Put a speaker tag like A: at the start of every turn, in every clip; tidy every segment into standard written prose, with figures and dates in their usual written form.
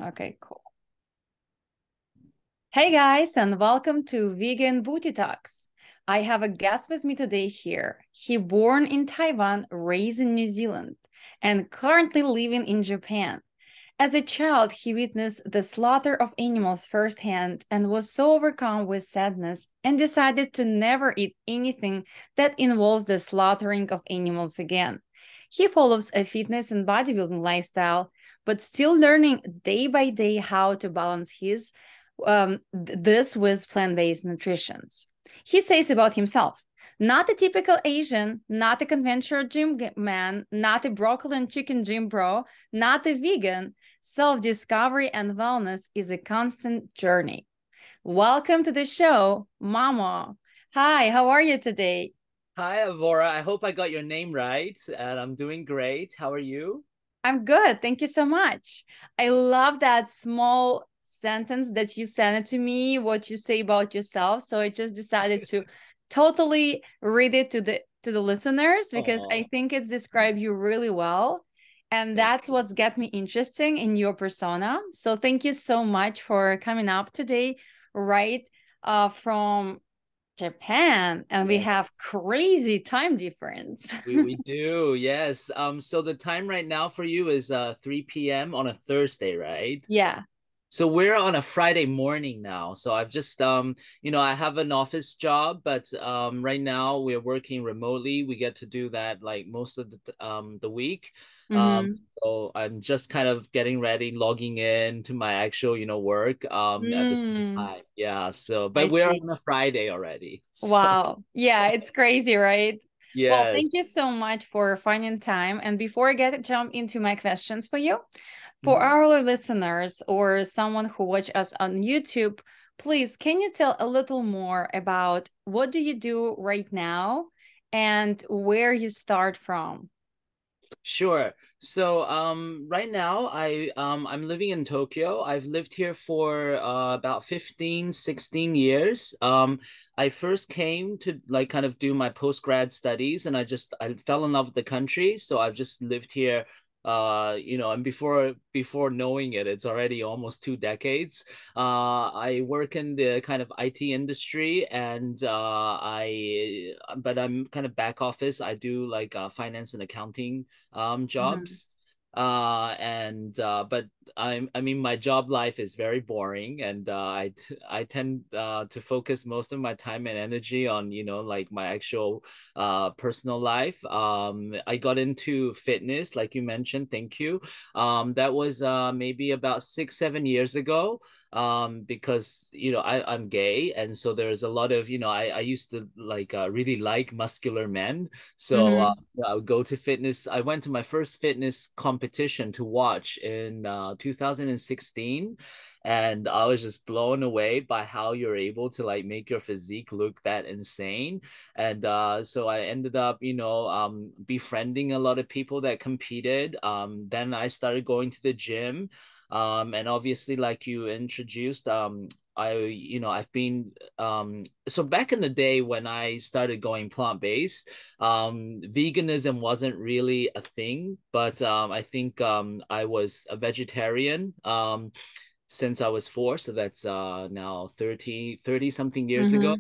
A: Okay, cool. Hey guys, and welcome to Vegan Booty Talks. I have a guest with me today here. He born in Taiwan, raised in New Zealand, and currently living in Japan. As a child, he witnessed the slaughter of animals firsthand and was so overcome with sadness and decided to never eat anything that involves the slaughtering of animals again. He follows a fitness and bodybuilding lifestyle, but still learning day by day how to balance this with plant-based nutrition. He says about himself, not a typical Asian, not a conventional gym man, not a broccoli and chicken gym bro, not a vegan. Self-discovery and wellness is a constant journey. Welcome to the show, Mamo. Hi, how are you today?
B: Hi, Avrora. I hope I got your name right, and I'm doing great. How are you?
A: I'm good. Thank you so much. I love that small sentence that you sent it to me, what you say about yourself. So I just decided to totally read it to the listeners because I
B: Oh,
A: think it's described you really well. And
B: thank
A: that's
B: you.
A: what's got me interesting in your persona. So thank you so much for coming up today, right? From Japan, and we
B: Yes,
A: have crazy time difference.
B: we do. Yes. So the time right now for you is 3 p.m. on a Thursday, right?
A: Yeah.
B: So we're on a Friday morning now. So I've just I have an office job, but right now we're working remotely. We get to do that like most of the week. Um
A: Mm-hmm.
B: so I'm just kind of getting ready, logging in to my actual, work at the same
A: Mm.
B: time. Yeah. So
A: I
B: but we're
A: see.
B: on a Friday already. So
A: Wow. Yeah, it's crazy, right? Well,
B: yes.
A: thank you so much for finding time. And before I get jump into my questions for you, for
B: Mhm.
A: our listeners or someone who watch us on YouTube, please can you tell a little more about what do you do right now and where you start from?
B: Sure. So right now I'm living in Tokyo. I've lived here for about 15, 16 years. I first came to like kind of do my post grad studies, and I fell in love with the country, so I've just lived here and before knowing it, it's already almost 2 decades. I work in the kind of IT industry, and but I'm kind of back office. I do like finance and accounting
A: Mhm.
B: jobs. And but I mean, my job life is very boring, and I tend to focus most of my time and energy on, like my actual personal life. I got into fitness, like you mentioned. Thank you. That was maybe about 6, 7 years ago. Because I'm gay, and so there's a lot of, I used to like really like muscular men. So
A: Mhm.
B: I would go to fitness. I went to my first fitness competition to watch in 2016. And I was just blown away by how you're able to like make your physique look that insane. And so I ended up, befriending a lot of people that competed. Then I started going to the gym. And obviously, like you introduced, I've been so back in the day when I started going plant-based, veganism wasn't really a thing, but I think I was a vegetarian since I was four, so that's now 30 something years ago.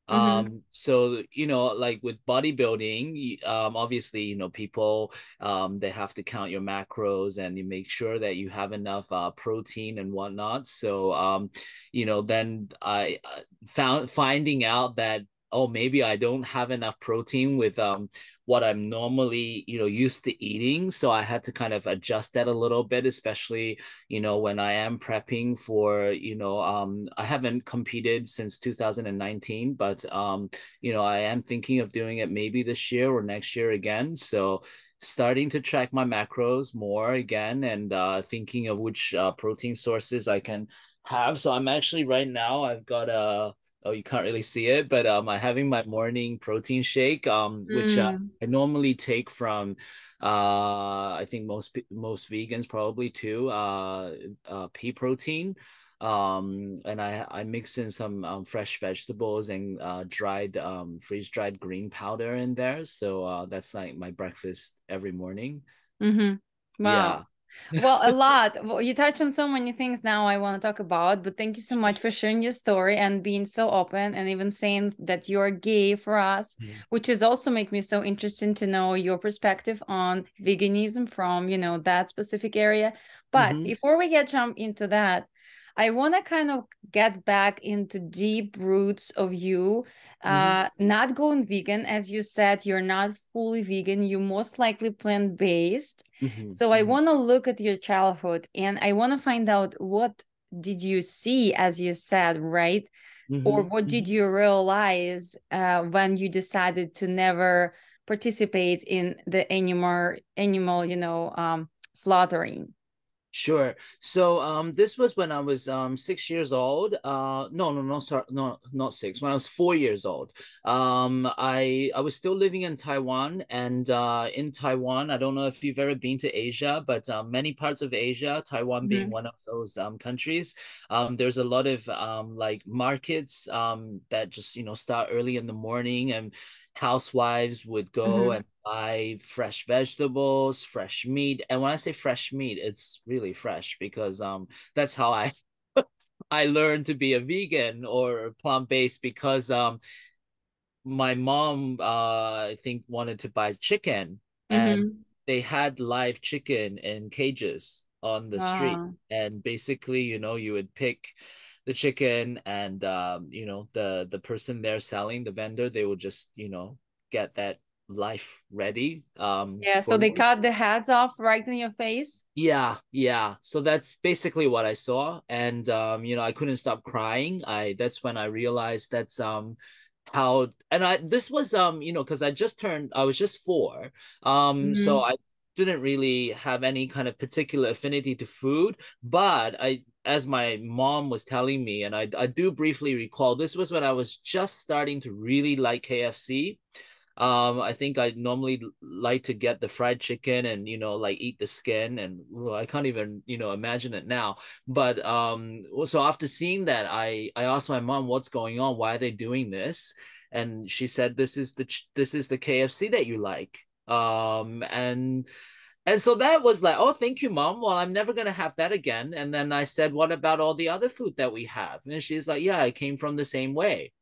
A: Mhm. Mhm.
B: So like with bodybuilding, obviously, people they have to count your macros, and you make sure that you have enough protein and whatnot. So then I finding out that, oh, maybe I don't have enough protein with what I'm normally, used to eating. So I had to kind of adjust that a little bit, especially, when I am prepping for, I haven't competed since 2019, but I am thinking of doing it maybe this year or next year again. So starting to track my macros more again, and thinking of which protein sources I can have. So I'm actually right now, I've got a, oh, you can't really see it, but I'm having my morning protein shake, which
A: Mm.
B: I normally take from I think most vegans probably too, pea protein. And I mix in some fresh vegetables and dried freeze dried green powder in there. So that's like my breakfast every morning.
A: Mhm.
B: Yeah.
A: Wow. Well, a lot. Well, you touch on so many things now I want to talk about, but thank you so much for sharing your story and being so open and even saying that you're gay for us, which is also make me so interesting to know your perspective on veganism from, that specific area. But
B: Mm-hmm.
A: before we get jump into that, I want to kind of get back into deep roots of you
B: Mm-hmm.
A: not going vegan. As you said, you're not fully vegan, you most likely plant-based. So I
B: Mm-hmm.
A: want to look at your childhood and I want to find out what did you see, as you said, right? Or
B: Mm-hmm.
A: what did
B: Mm-hmm.
A: you realize when you decided to never participate in the animal, slaughtering?
B: Sure. So this was when I was 6 years old. No, sorry, no, not six. When I was 4 years old. I was still living in Taiwan, and in Taiwan, I don't know if you've ever been to Asia, but many parts of Asia, Taiwan being
A: Mm-hmm.
B: one of those countries, there's a lot of like markets that just start early in the morning, and housewives would go
A: Mm-hmm.
B: and buy fresh vegetables, fresh meat. And when I say fresh meat, it's really fresh because that's how I learned to be a vegan or plant-based because my mom I think wanted to buy chicken, and
A: Mm-hmm.
B: they had live chicken in cages on the street.
A: Wow.
B: And basically, you would pick the chicken, and the person there selling, the vendor, they would just get that life ready
A: Yeah, so
B: for
A: they
B: you.
A: cut the heads off right in your face.
B: Yeah, yeah. So that's basically what I saw. And I couldn't stop crying. I That's when I realized that's how. And I this was because I was just four. So
A: Mm-hmm.
B: I didn't really have any kind of particular affinity to food, but I as my mom was telling me, and I do briefly recall, this was when I was just starting to really like KFC. I think I normally like to get the fried chicken and like eat the skin, and well, I can't even imagine it now. But so after seeing that, I asked my mom what's going on, why are they doing this, and she said this is the KFC that you like. And so that was like, oh, thank you, mom. Well, I'm never gonna have that again. And then I said, what about all the other food that we have? And she's like, yeah, it came from the same way.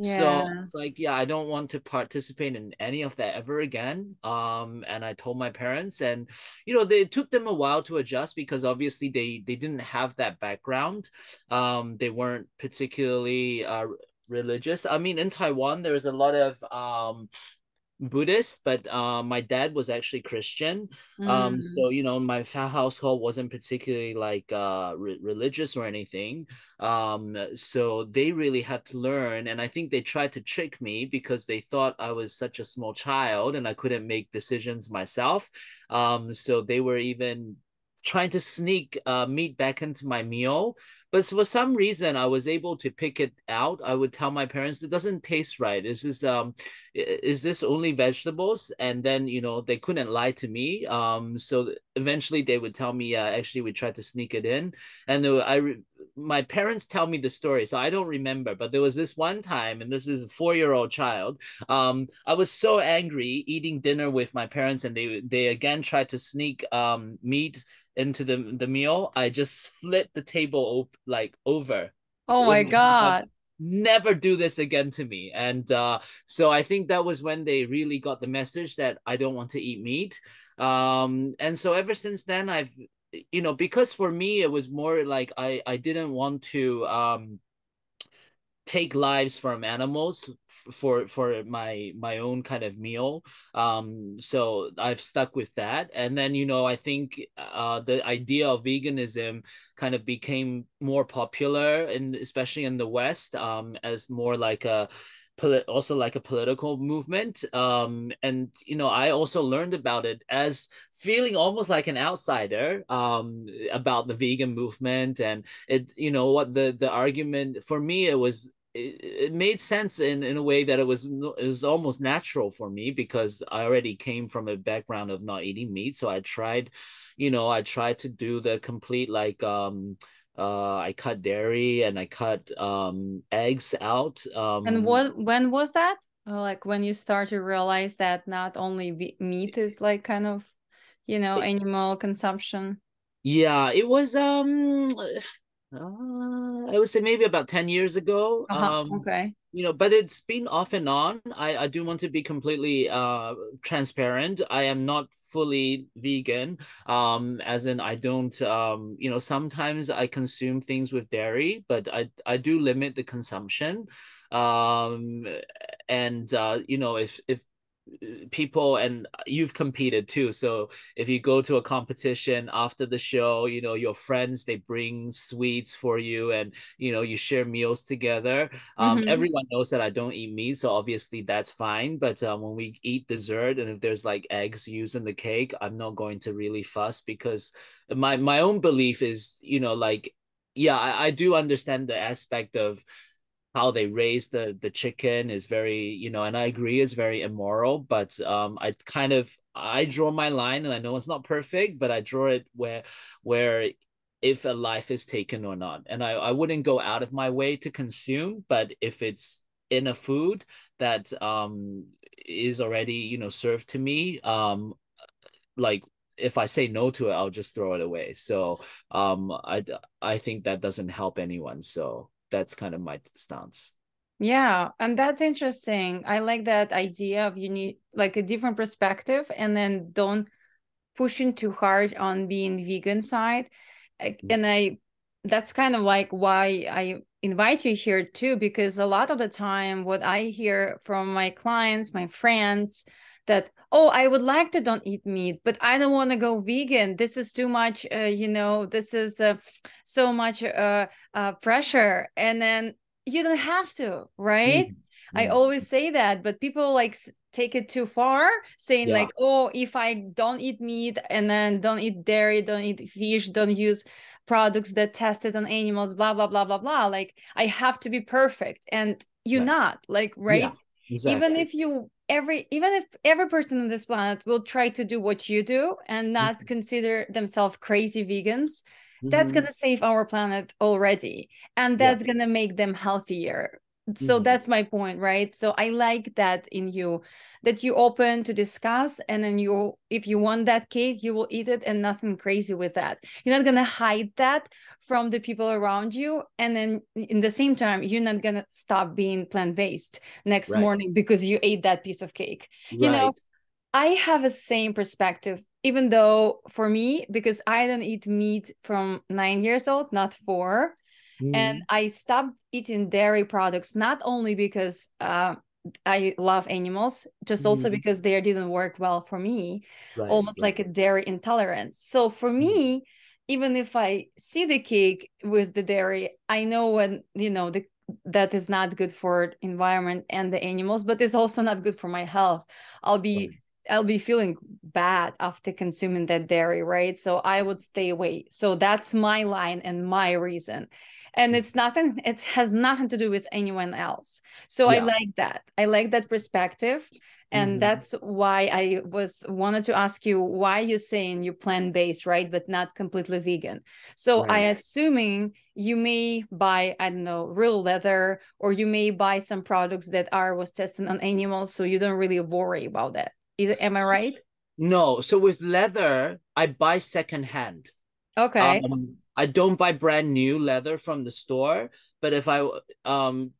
B: So
A: Yeah.
B: it's like, yeah, I don't want to participate in any of that ever again. And I told my parents, and it took them a while to adjust because obviously they didn't have that background. They weren't particularly religious. I mean, in Taiwan, there's a lot of Buddhist, but my dad was actually Christian.
A: Mm.
B: So my household wasn't particularly like religious or anything. So they really had to learn, and I think they tried to trick me because they thought I was such a small child and I couldn't make decisions myself. So they were even trying to sneak meat back into my meal, but for some reason I was able to pick it out. I would tell my parents, it doesn't taste right. Is this only vegetables? And then they couldn't lie to me. So eventually they would tell me, yeah, actually we tried to sneak it in. And my parents tell me the story, so I don't remember, but there was this one time, and this is a 4-year-old child. I was so angry eating dinner with my parents, and they again tried to sneak meat into the meal. I just flipped the table like over
A: Oh
B: with
A: my
B: my mom.
A: God.
B: Never do this again to me. And so I think that was when they really got the message that I don't want to eat meat. And so ever since then, because for me it was more like I didn't want to take lives from animals for my own kind of meal. So I've stuck with that. And then I think the idea of veganism kind of became more popular, and especially in the West, as more like also like a political movement. And I also learned about it as feeling almost like an outsider, about the vegan movement. And what the argument for me, it made sense in a way that it was almost natural for me because I already came from a background of not eating meat. So I tried to do the complete, like, I cut dairy and I cut eggs out.
A: And when was that? Like when you start to realize that not only meat is like kind of, animal consumption.
B: Yeah, it was I would say maybe about 10 years ago.
A: Uh-huh. Okay.
B: But it's been off and on. I do want to be completely transparent. I am not fully vegan. As in I don't sometimes I consume things with dairy, but I do limit the consumption. Um and if people, and you've competed too, so if you go to a competition after the show, your friends, they bring sweets for you, and you share meals together.
A: Mm-hmm.
B: Everyone knows that I don't eat meat, so obviously that's fine, but when we eat dessert and if there's like eggs used in the cake, I'm not going to really fuss, because my own belief is, like, yeah, I do understand the aspect of how they raise the chicken is very, and I agree, is very immoral, but I draw my line, and I know it's not perfect, but I draw it where if a life is taken or not, and I wouldn't go out of my way to consume, but if it's in a food that is already, served to me, like, if I say no to it, I'll just throw it away. So I think that doesn't help anyone. So that's kind of my stance.
A: Yeah, and that's interesting. I like that idea of you need like a different perspective and then don't pushing too hard on being vegan side. And that's kind of like why I invite you here too, because a lot of the time what I hear from my clients, my friends, that, oh, I would like to don't eat meat, but I don't want to go vegan. This is too much, this is so much pressure. And then you don't have to, right?
B: Mm,
A: I
B: mm.
A: always say that, but people like take it too far, saying
B: Yeah,
A: like, oh, if I don't eat meat and then don't eat dairy, don't eat fish, don't use products that tested on animals, blah blah blah blah blah, like I have to be perfect. And you're
B: right.
A: not, like,
B: Yeah,
A: right? Even
B: exactly.
A: if every person on this planet will try to do what you do and not consider themselves crazy vegans, that's
B: Mm-hmm.
A: going to save our planet already, and
B: Yeah.
A: that's going to make them healthier. So
B: Mm-hmm.
A: that's my point, right? So I like that in you, that you open to discuss, and then you, if you want that cake, you will eat it, and nothing crazy with that. You're not gonna hide that from the people around you, and then in the same time you're not gonna stop being plant-based next
B: Right.
A: morning because you ate that piece of cake. you know
B: Right.
A: I have a same perspective, even though for me, because I don't eat meat from 9 years old, not 4. And
B: Mm-hmm.
A: I stopped eating dairy products, not only because I love animals, just also
B: Mm-hmm.
A: because they didn't work well for me,
B: Right.
A: almost
B: Right.
A: like a dairy intolerance. So for me, even if I see the cake with the dairy, I know when, that is not good for environment and the animals, but it's also not good for my health. I'll be
B: Right.
A: I'll be feeling bad after consuming that dairy, right? So I would stay away. So that's my line and my reason. And it has nothing to do with anyone else. So I
B: Yeah.
A: like that. I like that perspective. And
B: Mm-hmm.
A: that's why I was wanted to ask you why you're saying you're plant-based, right? But not completely vegan. So I
B: Right.
A: assuming you may buy, I don't know, real leather, or you may buy some products that are was tested on animals, so you don't really worry about that. Am I right?
B: No, so with leather, I buy secondhand.
A: Okay.
B: I don't buy brand new leather from the store, but if um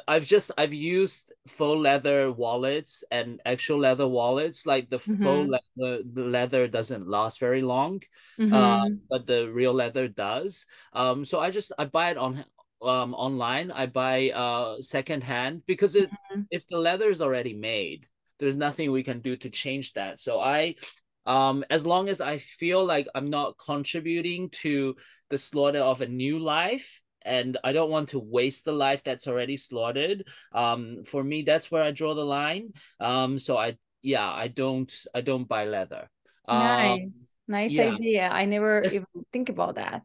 B: I've used faux leather wallets and actual leather wallets. Like the faux
A: Mm-hmm.
B: leather, the leather doesn't last very long,
A: Mm-hmm.
B: but the real leather does. So I buy it online. I buy second hand, because if the leather is already made, there's nothing we can do to change that. So as long as I feel like I'm not contributing to the slaughter of a new life, and I don't want to waste the life that's already slaughtered. For me, that's where I draw the line. So I don't buy leather.
A: Nice. Nice
B: Yeah,
A: idea. I never even think about that.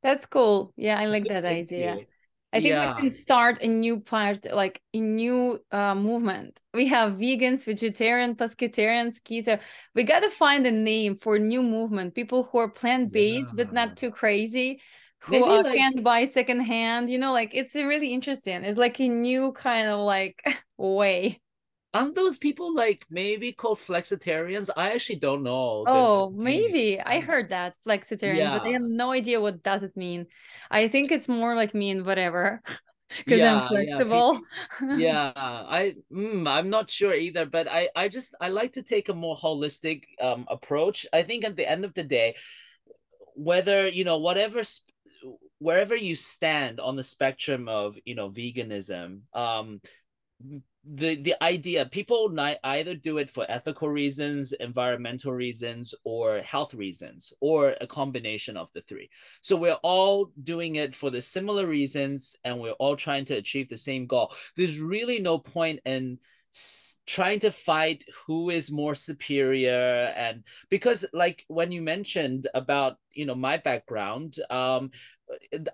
A: That's cool. Yeah, I like that
B: thank
A: idea.
B: you.
A: I think we
B: Yeah,
A: can start a new part, like a new movement. We have vegans, vegetarian, pescatarians, keto. We got to find a name for a new movement. People who are plant-based but
B: yeah.
A: not too crazy, who
B: Maybe like
A: can't buy secondhand. Like it's really interesting. It's like a new kind of like way.
B: aren't those people like maybe called flexitarians? I actually don't know the
A: Oh,
B: naming
A: maybe I
B: system.
A: heard that flexitarian, but I have
B: Yeah,
A: no idea what does it mean. I think it's more like mean whatever because I'm
B: yeah, yeah.
A: flexible.
B: Yeah, I'm not sure either, but I like to take a more holistic approach. I think at the end of the day, whether wherever you stand on the spectrum of veganism, the idea people either do it for ethical reasons, environmental reasons, or health reasons, or a combination of the three. So we're all doing it for the similar reasons, and we're all trying to achieve the same goal. There's really no point in trying to fight who is more superior. And because like when you mentioned about my background,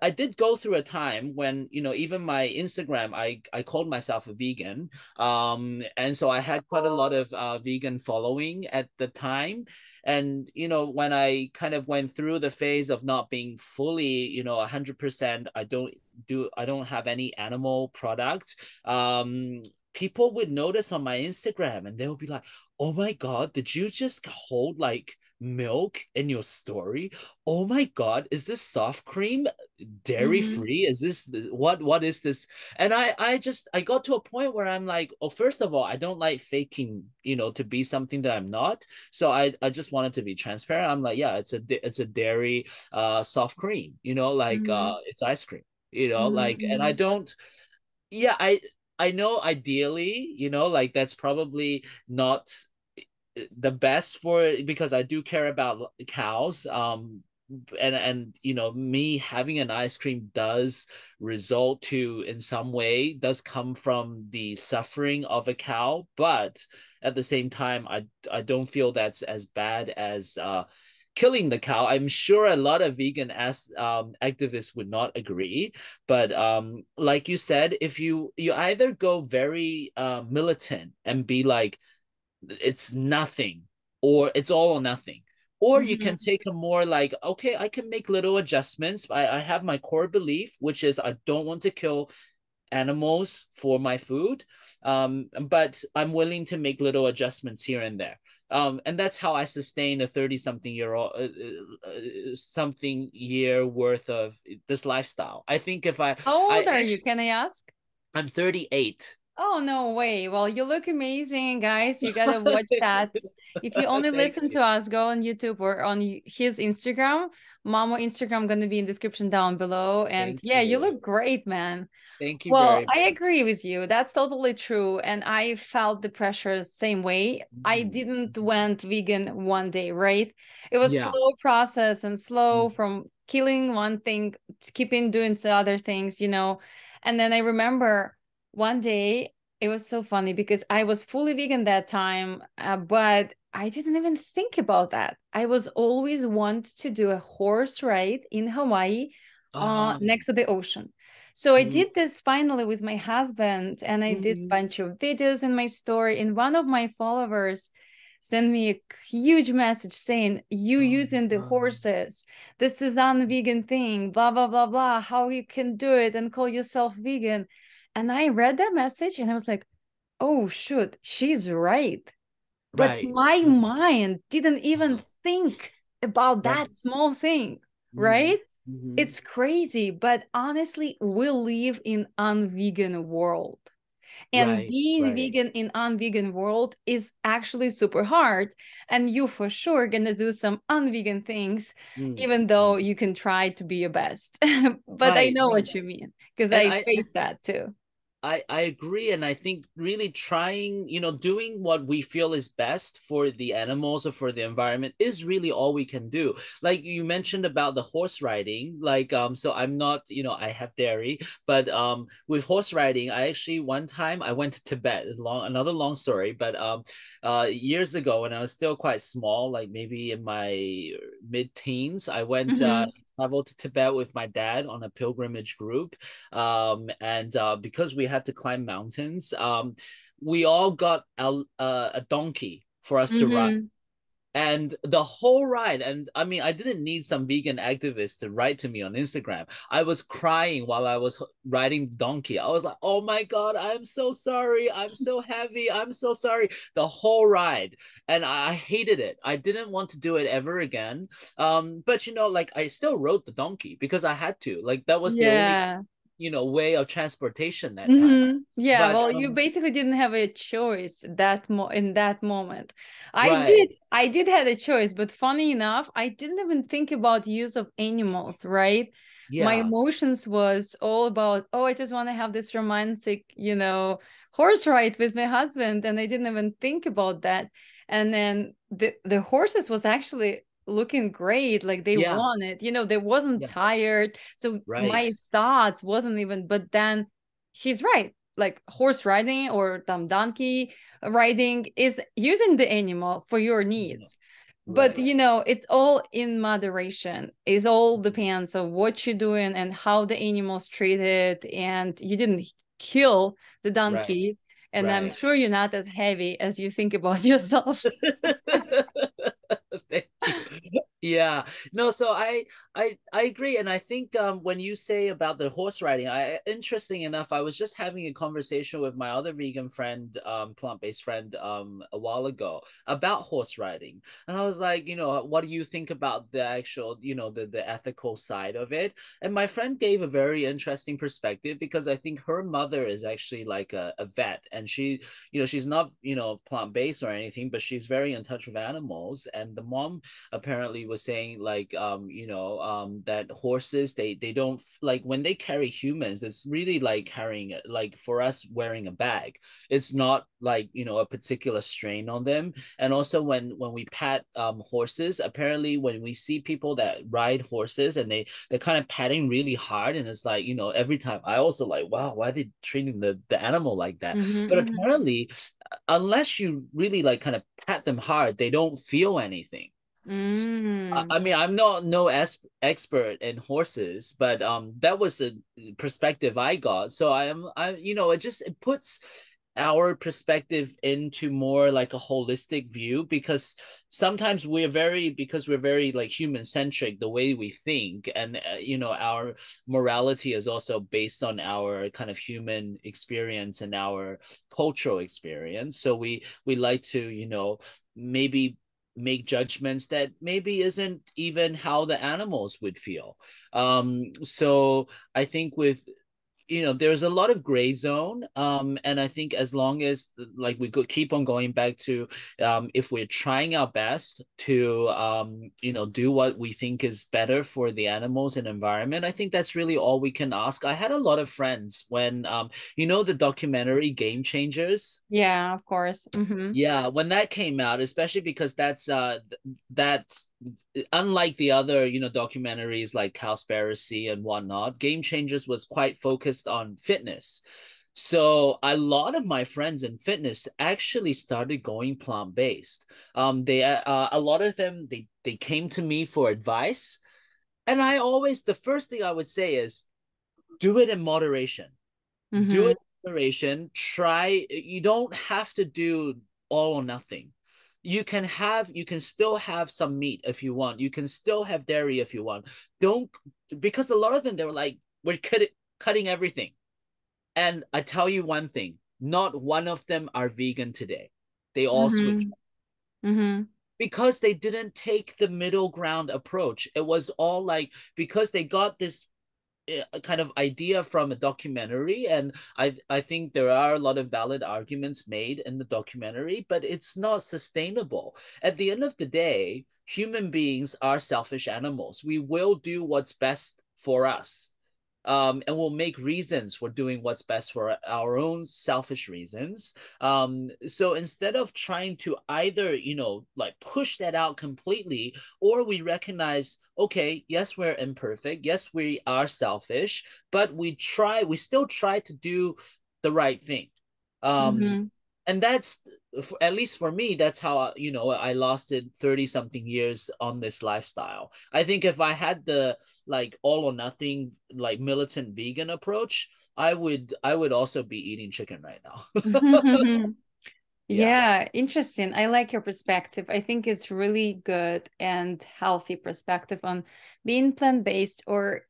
B: I did go through a time when even my Instagram, I called myself a vegan, and so I had quite a lot of vegan following at the time. And when I kind of went through the phase of not being fully 100%, I don't have any animal product. People would notice on my Instagram and they would be like, "Oh my God, did you just hold like milk in your story? Oh my God, is this soft cream dairy
A: Mhm.
B: free? Is this what is this?" And I got to a point where I'm like, oh, first of all, I don't like faking, to be something that I'm not. So I just wanted to be transparent. I'm like, yeah, it's a dairy soft cream, like
A: Mhm.
B: it's ice cream, like, and I
A: Mhm.
B: don't, yeah, I know ideally, like that's probably not the best for, because I do care about cows. And me having an ice cream does result to, in some way, does come from the suffering of a cow, but at the same time, I don't feel that's as bad as killing the cow. I'm sure a lot of vegan activists would not agree, but like you said, if you either go very militant and be like, it's nothing, or it's all or nothing, or you can
A: Mhm.
B: take a more like, okay, I can make little adjustments. I have my core belief, which is I don't want to kill animals for my food, but I'm willing to make little adjustments here and there. And that's how I sustain a 30 something year old something year worth of this lifestyle. I think if
A: How
B: I
A: old are you?
B: actually,
A: Can I ask?
B: I'm 38.
A: Oh, no way. Well, you look amazing, guys. You gotta watch that. If you only
B: Thank
A: listen
B: you.
A: to us, go on YouTube or on his Instagram. Mamo Instagram gonna be in description down below. And
B: Thank
A: yeah, you
B: you.
A: look great, man.
B: Thank you
A: Well,
B: very
A: I
B: much.
A: agree with you. That's totally true. And I felt the pressure same way. I
B: Mhm.
A: didn't went vegan one day, right? It was
B: Yeah.
A: slow process and slow
B: Mhm.
A: from killing one thing to keeping doing some other things. And then I remember one day it was so funny because I was fully vegan that time, but I didn't even think about that. I was always want to do a horse ride in Hawaii,
B: Um,
A: next to the ocean. So I
B: mhm.
A: did this finally with my husband, and I did a
B: Mhm.
A: bunch of videos in my story. And one of my followers sent me a huge message saying, "You
B: Oh
A: using
B: my
A: the
B: God.
A: horses. This is un-vegan thing, blah, blah, blah, blah. How you can do it and call yourself vegan." And I read that message and I was like, oh, shoot, she's right. But
B: Right.
A: my
B: Mhm.
A: mind didn't even
B: Uh-huh.
A: think about
B: Right.
A: that small thing,
B: Mhm.
A: right?
B: Mhm.
A: It's crazy, but honestly, we live in un-vegan world. And
B: Right.
A: being
B: Right.
A: vegan in un-vegan world is actually super hard. And you for sure gonna do some un-vegan things, even though
B: Mhm.
A: you can try to be your best. But I
B: Right.
A: know
B: Right.
A: what you mean, because
B: And
A: I
B: I
A: faced that too.
B: I agree. And I think really trying, doing what we feel is best for the animals or for the environment is really all we can do. Like you mentioned about the horse riding, like, so I'm not, I have dairy, but with horse riding, I actually one time I went to Tibet. It's another long story, but years ago when I was still quite small, like maybe in my mid-teens, I went
A: Mm-hmm.
B: traveled to Tibet with my dad on a pilgrimage group, and because we had to climb mountains, we all got a donkey for us to ride.
A: Mm-hmm.
B: And the whole ride, and I mean, I didn't need some vegan activist to write to me on Instagram. I was crying while I was riding donkey. I was like, oh my God, I'm so sorry. I'm so heavy. I'm so sorry. The whole ride. And I hated it. I didn't want to do it ever again. But you know, like I still rode the donkey because I had to. Like that was the only,
A: Yeah.
B: you know, way of transportation that time.
A: Yeah,
B: But
A: well, you basically didn't have a choice in that moment.
B: right.
A: I did have a choice, but funny enough, I didn't even think about use of animals, right? My
B: Yeah.
A: emotions was all about, oh, I just want to have this romantic, horse ride with my husband, and I didn't even think about that. And then the horses was actually looking great, like they
B: Yeah.
A: won it, they wasn't
B: Yeah.
A: tired, so
B: Right.
A: my thoughts wasn't even. But then she's right, like horse riding or donkey riding is using the animal for your
B: Yeah.
A: needs. But
B: Right.
A: it's all in moderation. It all depends on what you're doing and how the animal's treated, and you didn't kill the
B: Right.
A: donkey, and I'm
B: Right.
A: sure you're not as heavy as you think about yourself.
B: Thank you. Yeah. No, so I agree. And I think when you say about the horse riding, interesting enough, I was just having a conversation with my other vegan friend, plant-based friend, a while ago about horse riding. And I was like, what do you think about the actual, the ethical side of it? And my friend gave a very interesting perspective because I think her mother is actually like a vet, and she's not, plant-based or anything, but she's very in touch with animals. And the mom apparently was saying like that horses, they don't, like when they carry humans, it's really like carrying, like for us, wearing a bag. It's not like a particular strain on them. And also when we pat horses, apparently when we see people that ride horses and they're kind of patting really hard, and it's like, every time I also like, wow, why are they treating the animal like that? But
A: Mm-hmm,
B: apparently, unless you really like kind of pat them hard, they don't feel anything.
A: mm-hmm.
B: I mean, I'm not no expert in horses, but that was the perspective I got. So it puts our perspective into more like a holistic view, because sometimes because we're very like human centric the way we think, and our morality is also based on our kind of human experience and our cultural experience. So we like to maybe make judgments that maybe isn't even how the animals would feel. So I think with there's a lot of gray zone, and I think as long as like we could keep on going back to if we're trying our best to do what we think is better for the animals and environment, I think that's really all we can ask. I had a lot of friends when the documentary Game Changers.
A: Yeah, of course. Mm-hmm.
B: Yeah, when that came out, especially because that's unlike the other, documentaries like Cowspiracy and whatnot, Game Changers was quite focused on fitness. So a lot of my friends in fitness actually started going plant-based. They a lot of them, they came to me for advice, and the first thing I would say is do it in moderation. Do
A: Mm-hmm.
B: it in moderation. Try. You don't have to do all or nothing. You can still have some meat if you want. You can still have dairy if you want. Don't, because a lot of them, they were like, we're cutting everything. And I tell you one thing, not one of them are vegan today. They all switched
A: Mm-hmm. Mm-hmm.
B: because they didn't take the middle ground approach. It was all like, because they got this kind of idea from a documentary, and I think there are a lot of valid arguments made in the documentary, but it's not sustainable. At the end of the day, human beings are selfish animals. We will do what's best for us, and we'll make reasons for doing what's best for our own selfish reasons. So instead of trying to either, like push that out completely, or we recognize, okay, yes, we're imperfect. Yes, we are selfish, but we still try to do the right thing. Um,
A: Mm-hmm.
B: and that's, at least for me, that's how I lasted 30 something years on this lifestyle. I think if I had the like all or nothing, like militant vegan approach, I would also be eating chicken right now. Yeah.
A: Yeah, interesting. I like your perspective. I think it's really good and healthy perspective on being plant-based, or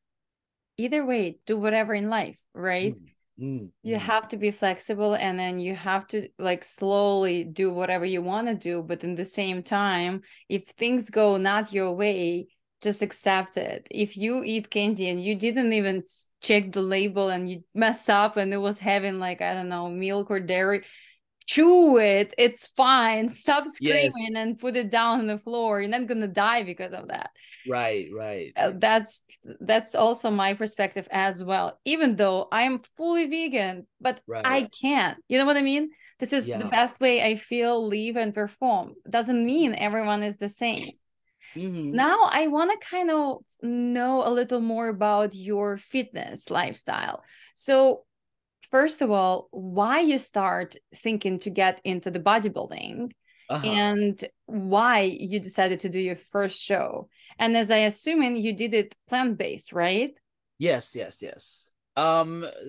A: either way, do whatever in life, right?
B: Mm, mm,
A: You
B: mm.
A: have to be flexible, and then you have to like slowly do whatever you want to do. But in the same time, if things go not your way, just accept it. If you eat candy and you didn't even check the label and you mess up and it was having like, I don't know, milk or dairy, chew it. It's fine. Stop screaming
B: Yes.
A: and put it down on the floor. You're not gonna die because of that.
B: Right, right,
A: That's also my perspective as well, even though I am fully vegan, but
B: right.
A: I can't, you know what I mean? This is the
B: Yeah.
A: best way I feel, live and perform. Doesn't mean everyone is the same.
B: Hmm.
A: Now I want to kind of know a little more about your fitness lifestyle. So first of all, why you start thinking to get into the bodybuilding,
B: Uh-huh.
A: and why you decided to do your first show. And as I assuming you did it plant-based, right?
B: Yes, yes, yes.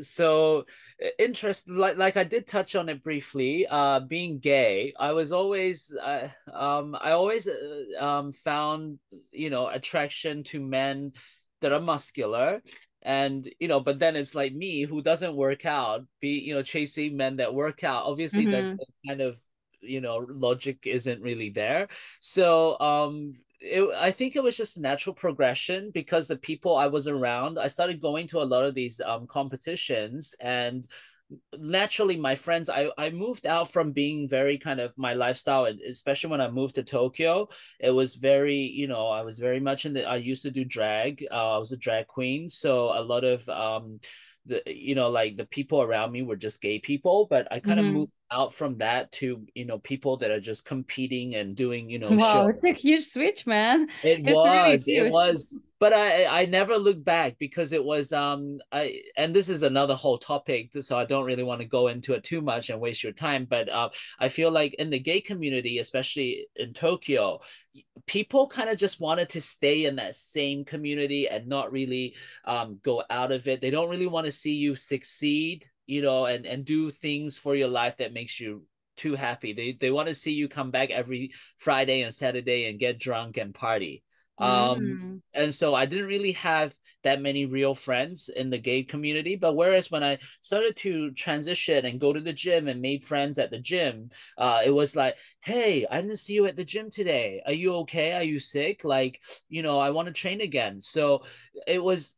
B: So interest like I did touch on it briefly. Being gay, I always found, attraction to men that are muscular. And but then it's like me who doesn't work out, chasing men that work out. Obviously
A: Mm-hmm.
B: that kind of, logic isn't really there. So I think it was just a natural progression because the people I was around, I started going to a lot of these competitions, and naturally my friends, I moved out from being very kind of my lifestyle, and especially when I moved to Tokyo, it was very, I was very much I used to do drag. I was a drag queen, so a lot of like the people around me were just gay people, but I kind of
A: Mm-hmm.
B: moved out from that to people that are just competing and doing
A: Wow,
B: show.
A: it's a huge switch, man.
B: It
A: It's really
B: was, it
A: huge.
B: was, but I never looked back because it was I and this is another whole topic, so I don't really want to go into it too much and waste your time. But I feel like in the gay community, especially in Tokyo, people kind of just wanted to stay in that same community and not really go out of it. They don't really want to see you succeed, and do things for your life that makes you too happy. They want to see you come back every Friday and Saturday and get drunk and party.
A: Mm.
B: And so I didn't really have that many real friends in the gay community. But whereas when I started to transition and go to the gym and made friends at the gym, it was like, hey, I didn't see you at the gym today. Are you okay? Are you sick? Like, I want to train again. So it was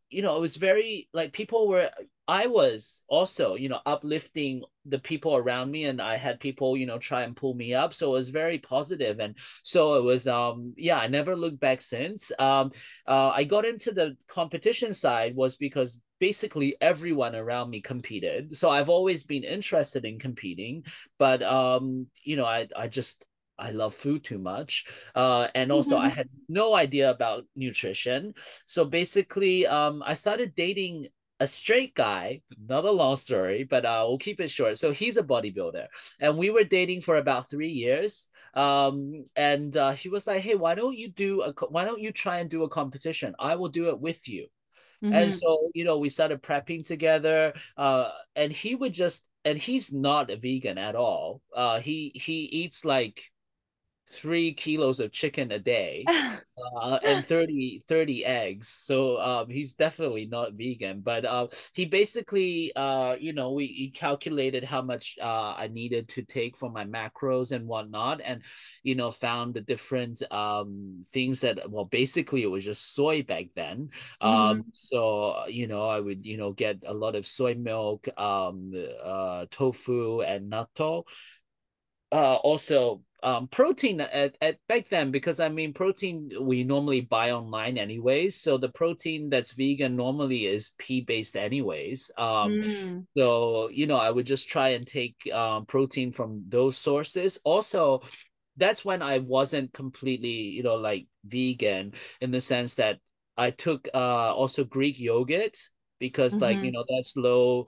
B: very like people were, I was also, uplifting the people around me, and I had people, try and pull me up. So it was very positive. And so it was, yeah, I never looked back since. I got into the competition side was because basically everyone around me competed. So I've always been interested in competing, but I love food too much. And also I had no idea about nutrition. So basically, I started dating a straight guy, not a long story, but we'll keep it short. So he's a bodybuilder, and we were dating for about 3 years. And he was like, "Hey, why don't you try and do a competition? I will do it with you." And
A: Mm-hmm.
B: so, we started prepping together. And he's not a vegan at all. He eats like 3 kilos of chicken a day, and thirty eggs. So he's definitely not vegan, but he basically, he calculated how much I needed to take for my macros and whatnot, and found the different things that, well, basically it was just soy back then.
A: Mm-hmm.
B: So I would get a lot of soy milk, tofu and natto. Also protein at back then, because I mean protein we normally buy online anyways, so the protein that's vegan normally is pea based anyways.
A: Mm-hmm.
B: So I would just try and take protein from those sources. Also, that's when I wasn't completely like vegan, in the sense that I took also Greek yogurt. because like,
A: Mm-hmm.
B: that's low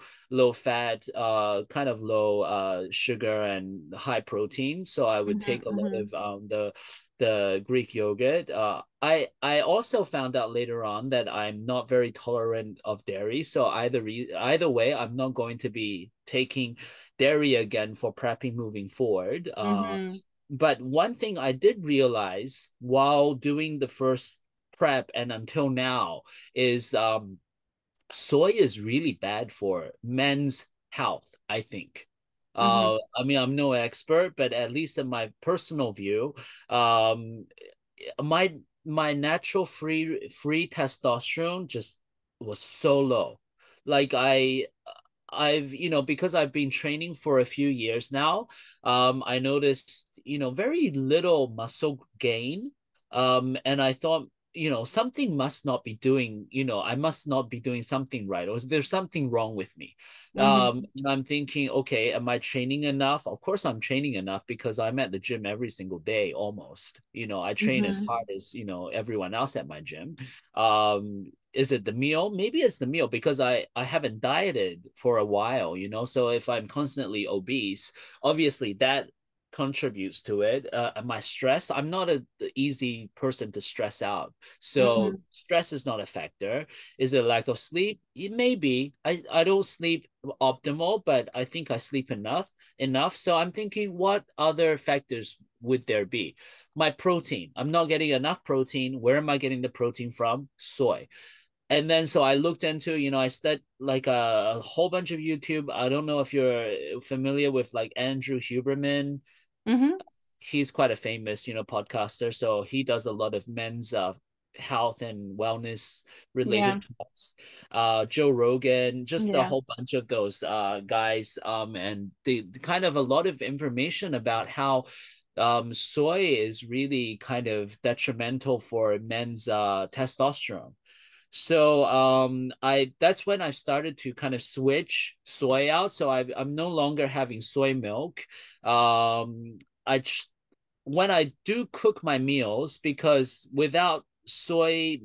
B: fat, kind of low sugar and high protein. So I would take a
A: Mm-hmm.
B: lot
A: Mm-hmm.
B: of the Greek yogurt. I also found out later on that I'm not very tolerant of dairy. So either way, I'm not going to be taking dairy again for prepping moving forward.
A: Mm-hmm.
B: But one thing I did realize while doing the first prep and until now is soy is really bad for men's health, I think.
A: Mm-hmm.
B: I mean, I'm no expert, but at least in my personal view, um, my my natural free testosterone just was so low. Like I've, because I've been training for a few years now, I noticed, very little muscle gain. And I thought, something must not be doing, I must not be doing something right, or there's something wrong with me.
A: Mm-hmm.
B: And I'm thinking, okay, am I training enough? Of course I'm training enough because I'm at the gym every single day almost. I train as
A: Mm-hmm.
B: hard as, everyone else at my gym. Is it the meal? Maybe it's the meal because I haven't dieted for a while, so if I'm constantly obese, obviously that contributes to it. My stress, I'm not an easy person to stress out, so
A: Mm-hmm.
B: stress is not a factor. Is it lack of sleep? It may be. I don't sleep optimal, but I think I sleep enough. So I'm thinking, what other factors would there be? My protein, I'm not getting enough protein. Where am I getting the protein from? Soy. And then so I looked into, I studied like a whole bunch of YouTube. I don't know if you're familiar with like Andrew Huberman.
A: Mm-hmm.
B: He's quite a famous, podcaster. So he does a lot of men's health and wellness
A: Yeah.
B: related talks. Joe Rogan, just a
A: Yeah.
B: whole bunch of those guys. And the kind of a lot of information about how soy is really kind of detrimental for men's testosterone. So I that's when I started to kind of switch soy out. So I'm no longer having soy milk. I When I do cook my meals, because without soy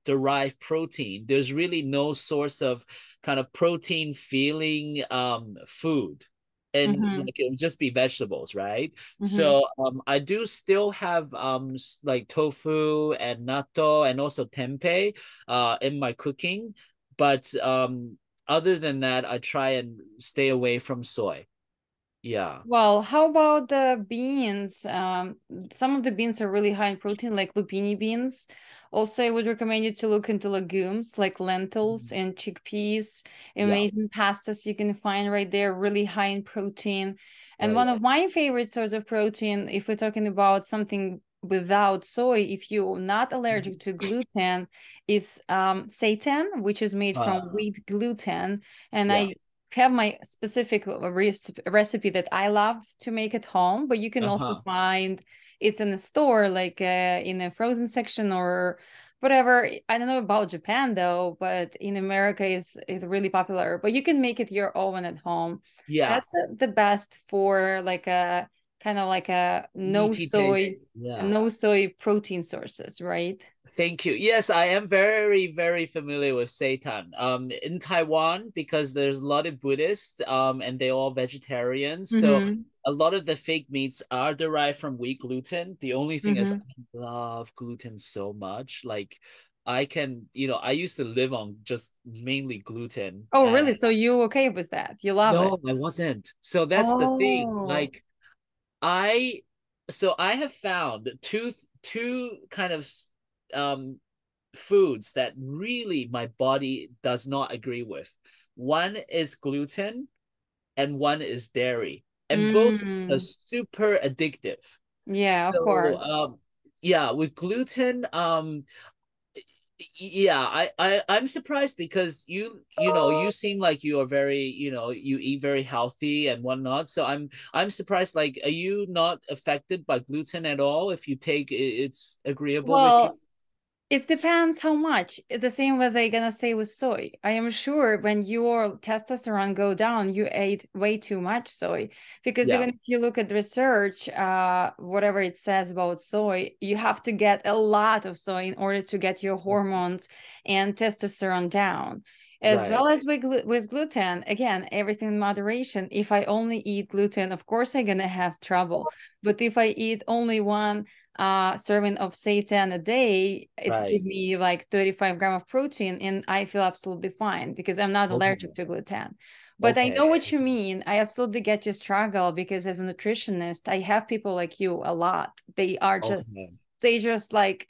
B: derived protein, there's really no source of kind of protein feeling food. And
A: Mm-hmm.
B: like it would just be vegetables, right?
A: Mm-hmm.
B: So I do still have like tofu and natto and also tempeh in my cooking, but other than that, I try and stay away from soy. Yeah.
A: Well, how about the beans? Some of the beans are really high in protein, like lupini beans. Also, I would recommend you to look into legumes like lentils and chickpeas.
B: Yeah.
A: Amazing pastas you can find right there, really high in protein. And
B: Right.
A: one of my favorite sources of protein, if we're talking about something without soy, if you're not allergic to gluten, is seitan, which is made from
B: Uh,
A: wheat gluten. And
B: yeah.
A: I have my specific recipe that I love to make at home, but you can also
B: Uh-huh.
A: find it's in a store, like in a frozen section or whatever. I don't know about Japan though, but in America is really popular. But you can make it your own at home.
B: Yeah.
A: That's the best for like a kind of like a
B: Meaty taste. Yeah.
A: no soy protein sources, right?
B: Thank you. Yes, I am very, very familiar with seitan. In Taiwan, because there's a lot of Buddhists, and they're all vegetarians. So
A: Mm-hmm.
B: a lot of the fake meats are derived from wheat gluten. The only thing is
A: Mm-hmm.
B: I love gluten so much. Like I used to live on just mainly gluten.
A: Oh,
B: And
A: really? So you okay with that? You love it?
B: no, I wasn't. So that's the thing.
A: Oh.
B: Like I I have found two kind of um foods that really my body does not agree with. One is gluten and one is dairy. And both are
A: Mm,
B: super addictive.
A: yeah, of
B: So
A: course.
B: yeah, with gluten, yeah, I'm surprised because you seem like you are very, you eat very healthy and whatnot. So I'm surprised. Like, are you not affected by gluten at all? If you take it's agreeable with you?
A: Well, it depends how much. It's the same what they're gonna say with soy. I am sure when your testosterone go down, you ate way too much soy. Because
B: Yeah.
A: even if you look at research, whatever it says about soy, you have to get a lot of soy in order to get your hormones and testosterone down. As
B: Right.
A: well as with gluten, again, everything in moderation. If I only eat gluten, of course I'm gonna have trouble. But if I eat only one serving of seitan a day, it's give
B: Right.
A: me like 35 grams of protein, and I feel absolutely fine because I'm not allergic
B: Okay.
A: to gluten. But I
B: Okay.
A: know what you mean. I absolutely get your struggle because as a nutritionist, I have people like you a lot.
B: Okay.
A: They just like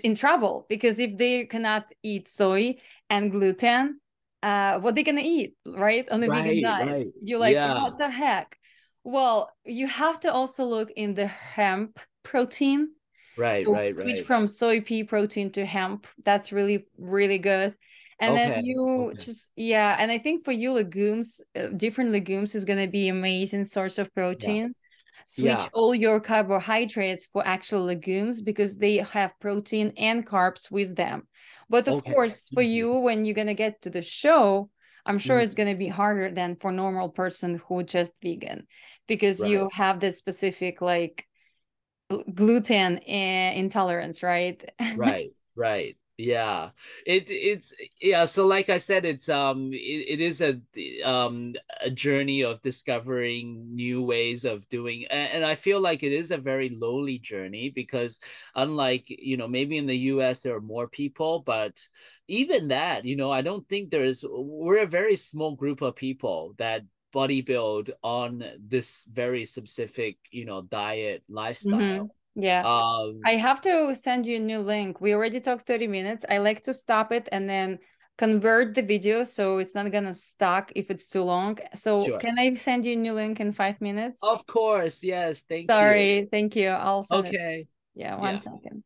A: in trouble because if they cannot eat soy and gluten, what they gonna eat, right? On a vegan
B: Right.
A: diet.
B: Right.
A: You're like,
B: Yeah.
A: what the heck? Well, you have to also look in the hemp protein.
B: Right.
A: So
B: Right.
A: switch
B: Right.
A: from soy pea protein to hemp. That's really, really good. And then
B: Okay.
A: you
B: Okay.
A: just, yeah. And I think for you, legumes, different legumes is going to be amazing source of
B: Yeah.
A: protein. Switch
B: Yeah.
A: all your carbohydrates for actual legumes because they have protein and carbs with them. But of
B: Okay.
A: course, for you, when you're going to get to the show, I'm sure
B: Mm,
A: it's going to be harder than for normal person who just vegan because
B: right.
A: you have this specific like gluten intolerance, right?
B: Right, right. Yeah. It's yeah, so like I said, it is a journey of discovering new ways of doing, and I feel like it is a very lowly journey because unlike, maybe in the US there are more people, but even that, I don't think we're a very small group of people that bodybuild on this very specific, diet
A: Mm-hmm.
B: lifestyle.
A: Yeah.
B: Um
A: I have to send you a new link. We already talked 30 minutes. I like to stop it and then convert the video so it's not gonna stuck if it's too long. So
B: sure.
A: can I send you a new link in 5 minutes?
B: Of course, yes. Thank you.
A: Sorry, thank you. I'll send it.
B: Okay.
A: Yeah, one
B: Yeah.
A: second.